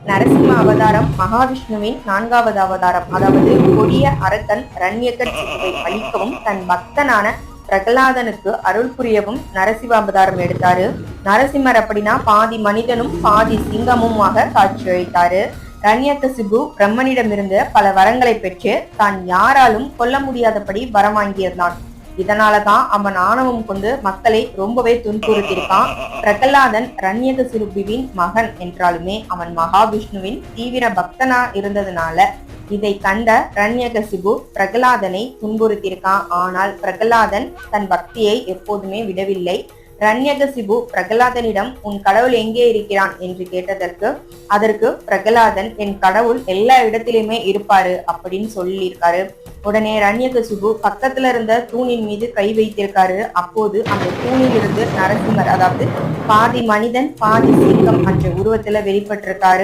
நரசிம்ம அவதாரம் மகாவிஷ்ணுவின் 4வது அவதாரம். அதாவது கொடிய அரக்கன் இரண்யகசிபுவை அழிக்கவும் தன் பக்தனான பிரகலாதனுக்கு அருள் புரியவும் நரசிம்ம அவதாரம் எடுத்தாரு. நரசிம்மர் அப்படின்னா பாதி மனிதனும் பாதி சிங்கமுமாக காட்சியளித்தாரு. இரண்யகசிபு பிரம்மனிடமிருந்து பல வரங்களை பெற்று தான் யாராலும் கொல்ல முடியாதபடி வரம் வாங்கியிருந்தான். இதனாலதான் அவன் ஆணவம் கொண்டு மக்களை ரொம்பவே துன்புறுத்திருக்கான். பிரகலாதன் இரண்யகசிபுவின் மகன் என்றாலுமே அவன் மகாவிஷ்ணுவின் தீவிர பக்தனா இருந்ததுனால இதை கண்ட இரண்யகசிபு பிரகலாதனை துன்புறுத்தியிருக்கான். ஆனால் பிரகலாதன் தன் பக்தியை எப்போதுமே விடவில்லை. இரண்யகசிபு பிரகலாதனிடம் உன் கடவுள் எங்கே இருக்கிறான் என்று கேட்டதற்கு அதற்கு பிரகலாதன் என் கடவுள் எல்லா இடத்திலுமே இருப்பாரு அப்படின்னு சொல்லியிருக்காரு. உடனே இரண்யகசிபு பக்கத்துல இருந்த தூணின் மீது கை வைத்திருக்காரு. அப்போது அந்த தூணில் இருந்து நரசிம்மர், அதாவது பாதி மனிதன் பாதி சிங்கம் என்ற உருவத்துல வெளிப்பட்டிருக்காரு.